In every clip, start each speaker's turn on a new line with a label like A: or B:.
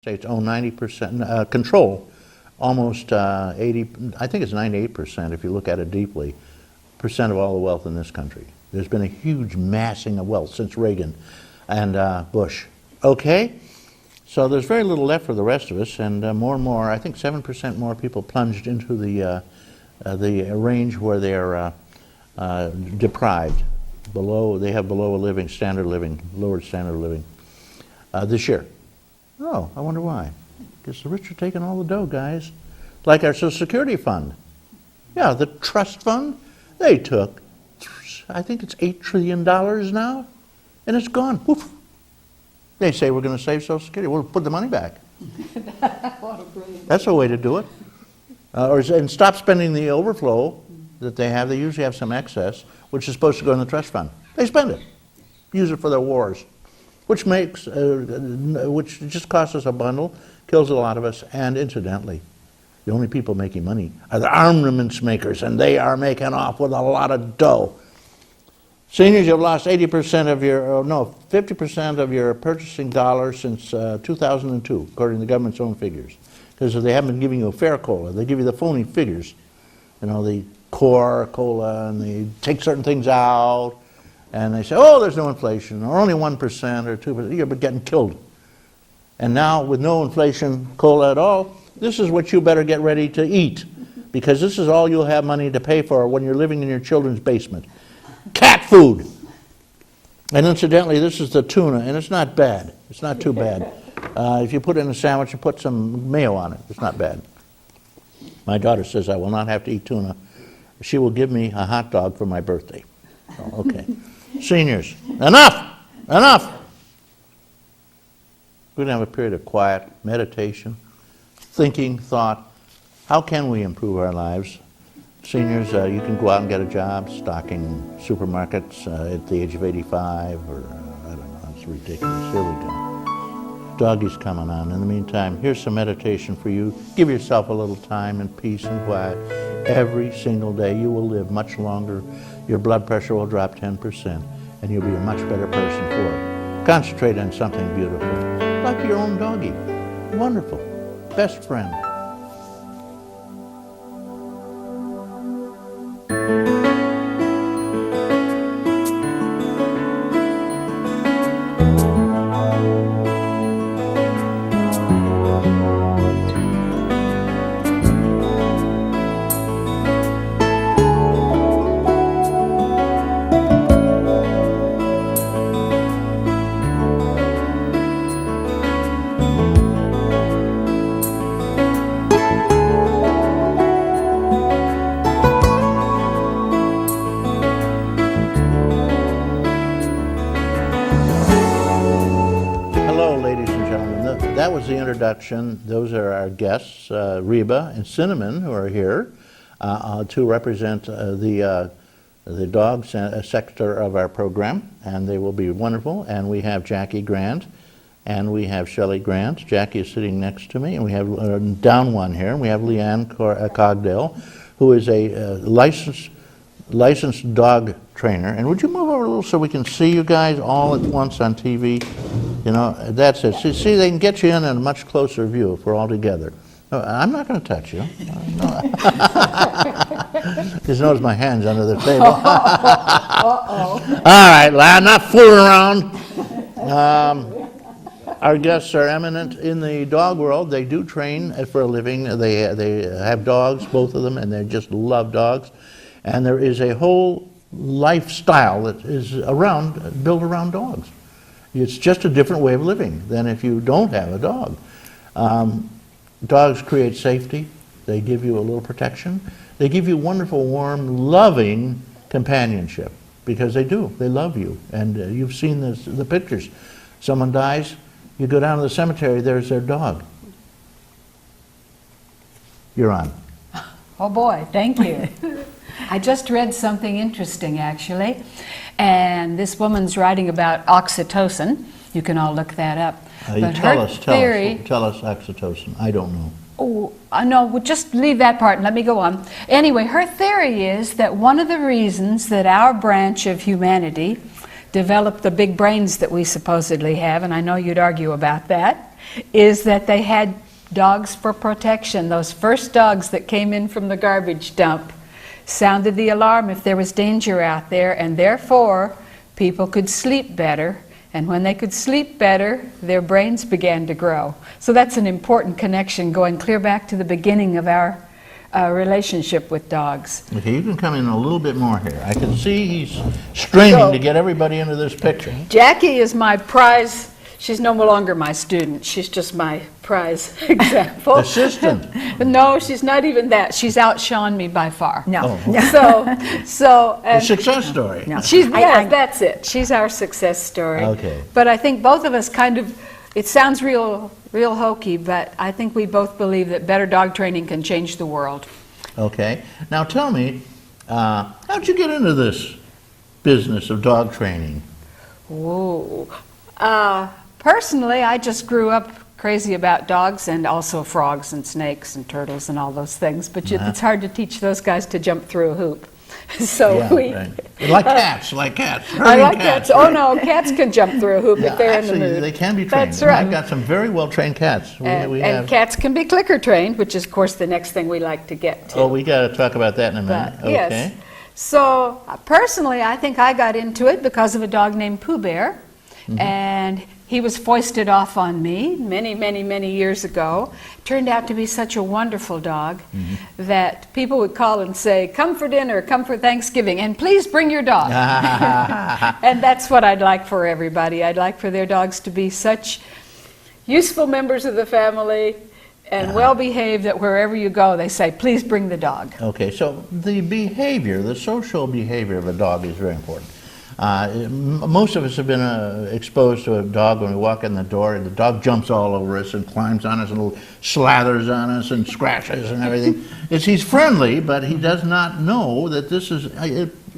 A: States own 90%, control almost 80, I think it's 98% if you look at it deeply, percent of all the wealth in this country. There's been a huge massing of wealth since Reagan and Bush. Okay? So there's very little left for the rest of us, and more, I think 7% more people plunged into the range where they're deprived. They have below a living, standard living, lower standard of living this year. Oh, I wonder why. Because the rich are taking all the dough, guys. Like our Social Security fund. Yeah, the trust fund, they took, I think it's $8 trillion now, and it's gone. Woof. They say we're going to save Social Security. We'll put the money back. That's a way to do it. And stop spending the overflow that they have. They usually have some excess, which is supposed to go in the trust fund. They spend it. Use it for their wars. Which just costs us a bundle, kills a lot of us, and incidentally, the only people making money are the armaments makers, and they are making off with a lot of dough. Seniors, you've lost 50% of your purchasing dollars since 2002, according to the government's own figures. Because they haven't been giving you a fair COLA. They give you the phony figures. You know, the core COLA, and they take certain things out. And they say, oh, there's no inflation, or only 1% or 2%, you're getting killed. And now, with no inflation, COLA at all, this is what you better get ready to eat, because this is all you'll have money to pay for when you're living in your children's basement. Cat food! And incidentally, this is the tuna, and it's not bad. It's not too bad. If you put it in a sandwich and put some mayo on it, it's not bad. My daughter says I will not have to eat tuna. She will give me a hot dog for my birthday. Oh, okay. Seniors, enough! Enough! We're going to have a period of quiet, meditation, thinking, thought. How can we improve our lives? Seniors, you can go out and get a job stocking supermarkets at the age of 85, or I don't know, it's ridiculous. Here we go. Doggy's coming on. In the meantime, here's some meditation for you. Give yourself a little time and peace and quiet. Every single day you will live much longer. Your blood pressure will drop 10%, and you'll be a much better person for it. Concentrate on something beautiful, like your own doggy. Wonderful. Best friend. That was the introduction. Those are our guests, Reba and Cinnamon, who are here to represent the dog sector of our program, and they will be wonderful. And we have Jackie Grant, and we have Shelley Grant. Jackie is sitting next to me, and we have down one here. And we have LeeAnne Cogdill, who is a licensed dog trainer. And would you move over a little so we can see you guys all at once on TV? You know, that's it. See, they can get you in a much closer view if we're all together. No, I'm not going to touch you. Just notice my hands under the table.
B: Uh-oh.
A: All right, I'm not fooling around. Our guests are eminent in the dog world. They do train for a living. They have dogs, both of them, and they just love dogs. And there is a whole lifestyle that is built around dogs. It's just a different way of living than if you don't have a dog. Dogs create safety. They give you a little protection. They give you wonderful, warm, loving companionship, because they do. They love you. And you've seen the pictures. Someone dies, you go down to the cemetery, there's their dog. You're on.
B: Oh boy, thank you. I just read something interesting, actually, and this woman's writing about oxytocin. You can all look that up.
A: Tell us oxytocin. I don't know.
B: Oh, no, we'll just leave that part and let me go on. Anyway, her theory is that one of the reasons that our branch of humanity developed the big brains that we supposedly have, and I know you'd argue about that, is that they had dogs for protection. Those first dogs that came in from the garbage dump sounded the alarm if there was danger out there, and therefore people could sleep better. And when they could sleep better, their brains began to grow. So that's an important connection going clear back to the beginning of our relationship with dogs.
A: Okay, you can come in a little bit more here. I can see he's straining to get everybody into this picture.
B: Jackie is my prize. She's no longer my student. She's just my prize example.
A: Assistant.
B: No, she's not even that. She's outshone me by far.
C: No.
B: So
A: A success story.
C: No.
B: That's it. She's our success story.
A: Okay.
B: But I think both of us kind of, it sounds real hokey, but I think we both believe that better dog training can change the world.
A: Okay. Now tell me, how'd you get into this business of dog training?
B: Whoa. Personally, I just grew up crazy about dogs and also frogs and snakes and turtles and all those things. But it's hard to teach those guys to jump through a hoop. So
A: Right. Like cats.
B: I like cats. Oh no, cats can jump through a hoop if they're
A: actually,
B: in the mood.
A: they can be trained.
B: That's right.
A: I've got some very well trained cats.
B: And cats can be clicker trained, which is of course the next thing we like to get to.
A: Oh, we got to talk about that in a minute.
B: But, yes. So personally, I think I got into it because of a dog named Pooh Bear, and he was foisted off on me many years ago. Turned out to be such a wonderful dog that people would call and say, "Come for dinner, come for Thanksgiving, and please bring your dog." And that's what I'd like for everybody. I'd like for their dogs to be such useful members of the family and well-behaved that wherever you go, they say, "Please bring the dog."
A: Okay, so the behavior, the social behavior of a dog is very important. Most of us have been exposed to a dog when we walk in the door, and the dog jumps all over us and climbs on us and slathers on us and scratches and everything. He's friendly, but he does not know that this is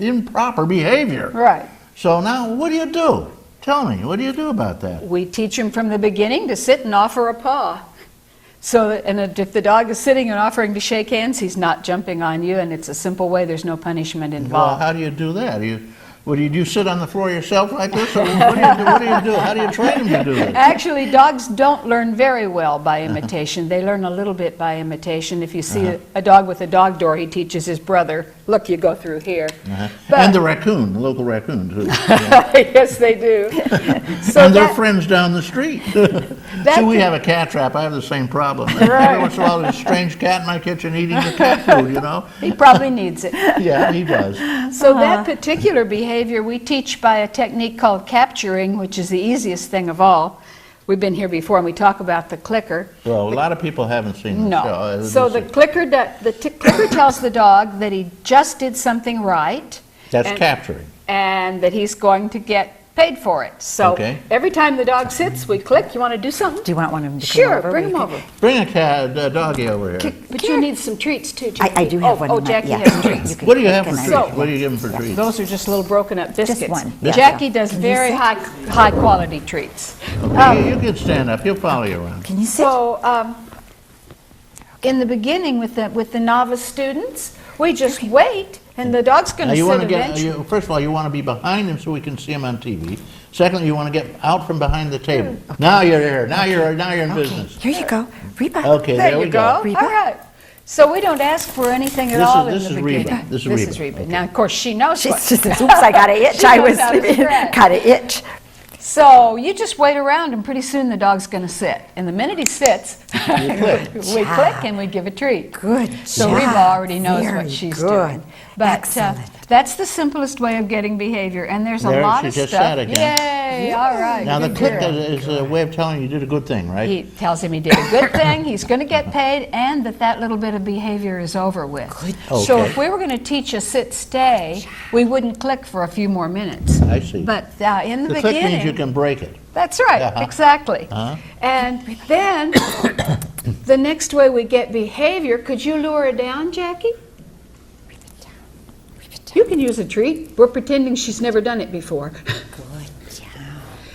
A: improper behavior.
B: Right.
A: So now, what do you do? Tell me, what do you do about that?
B: We teach him from the beginning to sit and offer a paw. So, if the dog is sitting and offering to shake hands, he's not jumping on you, and it's a simple way. There's no punishment
A: Well,
B: involved.
A: how do you do that? Do you sit on the floor yourself like this, or what do you do? What do you do? How do you train them to do this?
B: Actually, dogs don't learn very well by imitation. They learn a little bit by imitation. If you see a dog with a dog door, he teaches his brother, "Look, you go through here."
A: And the raccoon, the local raccoon, too.
B: Yes, they do. So
A: And their friends down the street. See, we have a cat trap. I have the same problem. Every once in a while, there's a strange cat in my kitchen eating the cat food, you know?
B: He probably needs it.
A: Yeah, he does.
B: So that particular behavior we teach by a technique called capturing, which is the easiest thing of all. We've been here before and we talk about the clicker.
A: Well, a lot of people haven't seen the show.
B: No. So the clicker tells the dog that he just did something right.
A: That's capturing.
B: And that he's going to get paid for it. So every time the dog sits, we click. You want to do something?
C: Do you want one of them to come
B: Sure,
C: over?
B: bring him over.
A: Bring a doggy over here.
B: But you need some treats too, Jackie.
C: I do have one.
B: Oh,
C: in my-
B: Jackie
C: yeah.
B: has treats.
A: What do you have for treats?
B: So-
A: What do you give them for treats?
B: Those are just little broken up biscuits.
C: one, yeah.
B: Jackie does
C: Can you
B: very
C: sit?
B: high quality treats.
A: Okay, you can stand up. He'll follow you around.
C: Can you sit?
B: So in the beginning with the novice students, we just wait and the dog's going
A: Now
B: to
A: you
B: sit
A: want to
B: eventually.
A: first of all, you want to be behind him so we can see him on TV. Secondly, you want to get out from behind the table. Now you're here. Now you're in business.
C: Here you go. Reba.
A: Okay, there we go.
C: Reba.
B: All right. So we don't ask for anything at
A: This
B: all
A: is
B: in the
A: Reba.
B: beginning.
A: This is Reba.
B: Now, of course, she knows
C: She
B: what.
C: says, oops, I got an itch.
B: She
C: I
B: knows
C: was
B: how to
C: sleeping.
B: scratch.
C: Got an itch.
B: So you just wait around and pretty soon the dog's going to sit. And the minute he sits,
A: click.
B: we click and we give a treat.
C: Good
B: So
C: job.
B: Reba already knows
C: Very
B: what she's
C: good.
B: doing. But
C: Excellent.
B: that's the simplest way of getting behavior. And there's a
A: There,
B: lot
A: she
B: of
A: just
B: stuff.
A: sat again.
B: Yay, all right.
A: Now the
B: good
A: click
B: girl.
A: is a way of telling you did a good thing, right?
B: He tells him he did a good thing, he's going to get paid, and that little bit of behavior is over with.
C: Good.
B: So
A: Okay.
B: if we were going to teach a sit-stay, we wouldn't click for a few more minutes.
A: I see.
B: But in the
A: The click
B: beginning...
A: means you can break it.
B: That's right,
A: Uh-huh.
B: exactly.
A: Uh-huh.
B: And then, the next way we get behavior, could you lure her down, Jackie? You can use a treat. We're pretending she's never done it before.
C: Good job.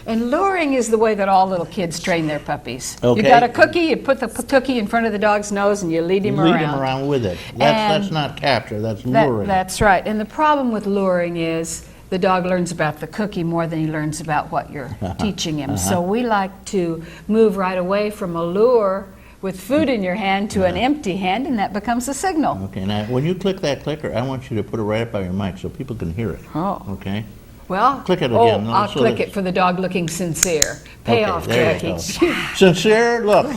B: And luring is the way that all little kids train their puppies.
A: Okay.
B: You got a cookie, you put the cookie in front of the dog's nose and you lead him
A: You lead
B: around.
A: him around with it.
B: And
A: That's not capture, that's luring.
B: That's right. And the problem with luring is the dog learns about the cookie more than he learns about what you're teaching him. So we like to move right away from a lure with food in your hand to an empty hand, and that becomes a signal.
A: Okay, now when you click that clicker, I want you to put it right up by your mic so people can hear it.
B: Oh.
A: Okay?
B: Well,
A: Click it again.
B: I'll
A: So
B: click
A: that-
B: it for the dog looking sincere.
A: Okay,
B: Payoff,
A: there you
B: Jackie.
A: go. Sincere, look.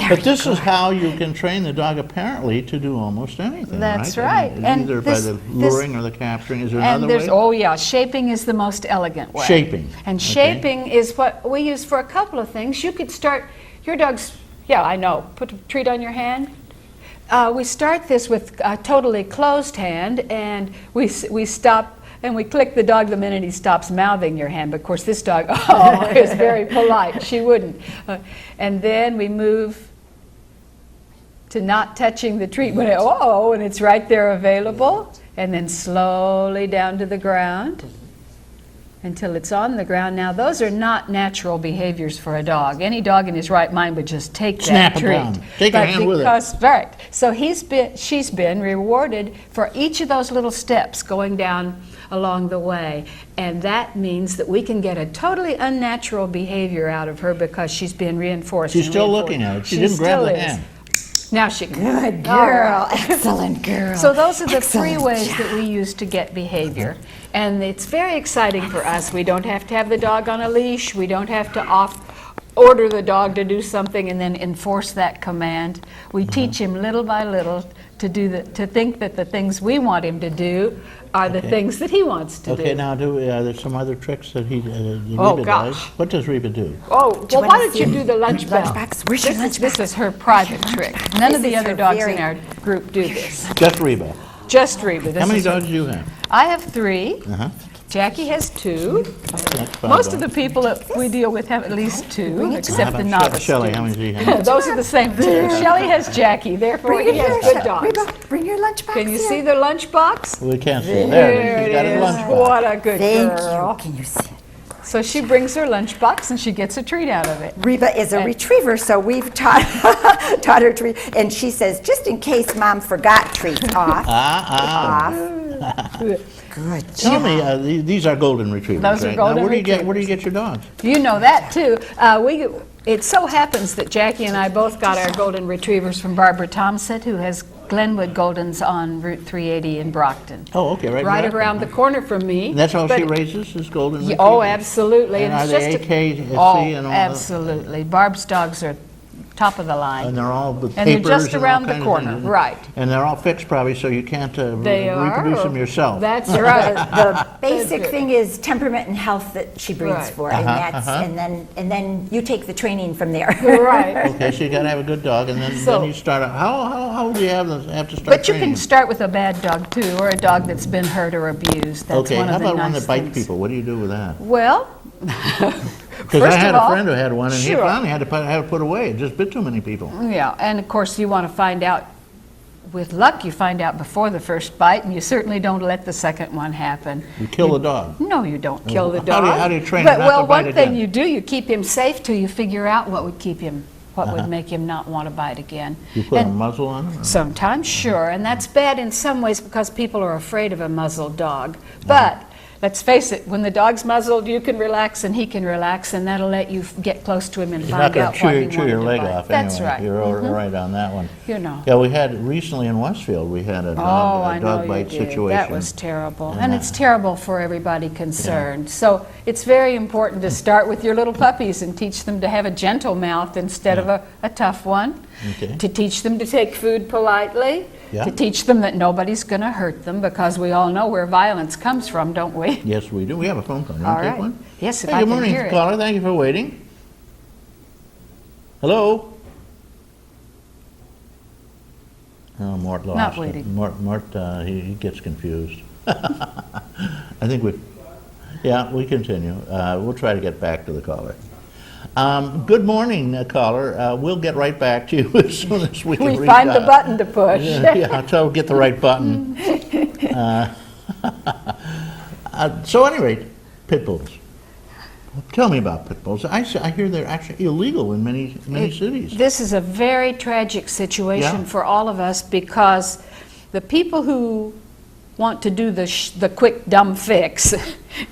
A: But this is how you can train the dog apparently to do almost anything,
B: That's
A: right?
B: right.
A: I mean,
B: And
A: either
B: this-
A: by the
B: this-
A: luring or the capturing. Is there
B: And
A: another
B: there's,
A: way?
B: oh yeah, shaping is the most elegant way.
A: Shaping,
B: And
A: okay.
B: shaping is what we use for a couple of things. You could start, your dog's, yeah, I know, put a treat on your hand. We start this with a totally closed hand, and we stop and we click the dog the minute he stops mouthing your hand. But of course this dog, is very polite. She wouldn't. And then we move to not touching the treat when and it's right there available, and then slowly down to the ground until it's on the ground. Now those are not natural behaviors for a dog. Any dog in his right mind would just take
A: Snap
B: that
A: it
B: treat.
A: down. Take your hand with it.
B: Right. So she's been rewarded for each of those little steps going down along the way, and that means that we can get a totally unnatural behavior out of her because she's been reinforced.
A: She's
B: and
A: still
B: reinforced.
A: looking at it. She
B: She
A: didn't grab
B: still
A: the
B: is.
A: hand.
B: Now she can.
C: Good girl. Excellent girl.
B: So those are the three
C: Excellent
B: ways
C: job.
B: that we use to get behavior. And it's very exciting for us. We don't have to have the dog on a leash. We don't have to order the dog to do something and then enforce that command. We teach him little by little to think that the things we want him to do are the things that he wants to
A: Okay,
B: do.
A: now there's some other tricks that
B: Oh,
A: Reba
B: gosh.
A: does. What does Reba do?
B: Oh, well,
C: wanna
B: why don't
C: see
B: you do the lunch bell?
C: Lunchbox? Where's your
B: This
C: lunchbox?
B: is her private trick. None of
C: This
B: the
C: is
B: other
C: her
B: dogs
C: very-
B: in our group do this.
A: Just Reba.
B: Just Reba. This
A: How many
B: is her-
A: dogs do you have?
B: I have 3.
A: Uh-huh.
B: Jackie has 2.
A: That's fine,
B: Most of
A: dog.
B: the people that we deal with have at least 2,
A: How
B: except the
A: about
B: novice
A: Shelley, how
B: students.
A: many do you have?
B: Those are the same 2. Shelley has Jackie, therefore he has good dogs.
C: Reba, bring your lunchbox
B: Can you
C: here.
B: see the lunchbox?
A: We can't see it. There it is.
B: There
A: He's
B: it
A: got his
B: is.
A: lunchbox.
B: What a good
C: Thank
B: girl.
C: you. Can you see it?
B: So she brings her lunchbox and she gets a treat out of it.
C: Reba is a
B: And-
C: retriever, so we've taught her to and she says, just in case Mom forgot treats off. Off. Good
A: Tell
C: job.
A: me, these are golden retrievers,
B: Those are
A: right?
B: golden
A: Now, where do you
B: retrievers.
A: get your dogs?
B: You know that too. It so happens that Jackie and I both got our golden retrievers from Barbara Thompson, who has Glenwood Goldens on Route 380 in Brockton.
A: Oh, okay, right.
B: Right
A: in Brockton.
B: around the corner from me.
A: And that's how she
B: But-
A: raises his golden
B: Yeah,
A: retrievers?
B: oh, absolutely.
A: And are
B: it's
A: they
B: just
A: AKC
B: oh,
A: and all that?
B: absolutely. Barb's dogs are top of the line.
A: And they're all with
B: And they're
A: papers
B: just
A: and all
B: around the
A: kinds of
B: corner,
A: things.
B: right.
A: And they're all fixed probably, so you can't
B: They
A: reproduce
B: are.
A: them yourself.
B: That's right.
C: The basic
B: good.
C: thing is temperament and health that she breeds
B: Right.
C: for, and that's and then you take the training from there.
B: Right.
A: Okay, so you got to have a good dog, and then,
B: So-
A: then you start out. How old do you have to start
B: But you
A: training
B: can start with a bad dog too, or a dog that's been hurt or abused. That's
A: Okay,
B: one
A: how
B: of the
A: about one
B: nice
A: that bites
B: things.
A: people? What do you do with that?
B: Well,
A: Because I
B: first
A: had
B: of
A: a
B: all,
A: friend who had one, and he
B: sure.
A: finally had to put away. It just bit too many people.
B: Yeah, and of course you want to find out, with luck you find out before the first bite, and you certainly don't let the second one happen.
A: You kill the dog.
B: No, you don't kill the
A: How
B: dog.
A: do you train him
B: But,
A: not
B: well,
A: to bite
B: one thing
A: again?
B: you do, you keep him safe till you figure out what would keep him, what would make him not want to bite again.
A: You put a
B: And
A: muzzle on him? or-
B: sometimes, sure, and that's bad in some ways because people are afraid of a muzzled dog.
A: Uh-huh.
B: But let's face it, when the dog's muzzled, you can relax and he can relax, and that'll let you get close to him and
A: He's not
B: find
A: going
B: out
A: to
B: what he
A: chew
B: wanted
A: your
B: to
A: leg
B: bite.
A: off
B: That's
A: anyway.
B: right.
A: You're right on that one.
B: You know.
A: Yeah, we had recently in Westfield, we had a
B: Oh, I know
A: dog
B: you
A: bite
B: did.
A: situation.
B: That was terrible.
A: And
B: And
A: that-
B: it's terrible for everybody concerned. So it's very important to start with your little puppies and teach them to have a gentle mouth instead of a tough one.
A: Okay.
B: To teach them to take food politely.
A: Yeah.
B: To teach them that nobody's going to hurt them, because we all know where violence comes from, don't we?
A: Yes, we do. We have a phone call. You
B: All
A: want to take
B: right.
A: one?
B: Yes, if
A: Hey,
B: I
A: good
B: can
A: morning,
B: hear it.
A: caller. Thank you for waiting. Hello? Oh, Mort lost
B: Not
A: it.
B: waiting.
A: Mort, he gets confused. I think we continue. We'll try to get back to the caller. Good morning, caller. We'll get right back to you as soon as we can
B: We find the
A: redial.
B: button to push.
A: Yeah, so get the right button. So at any rate, pit bulls. Tell me about pit bulls. I hear they're actually illegal in many cities.
B: This is a very tragic situation
A: Yeah.
B: for all of us, because the people who want to do the quick dumb fix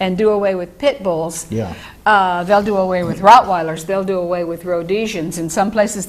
B: and do away with pit bulls,
A: Yeah.
B: they'll do away with Rottweilers, they'll do away with Rhodesians. In some places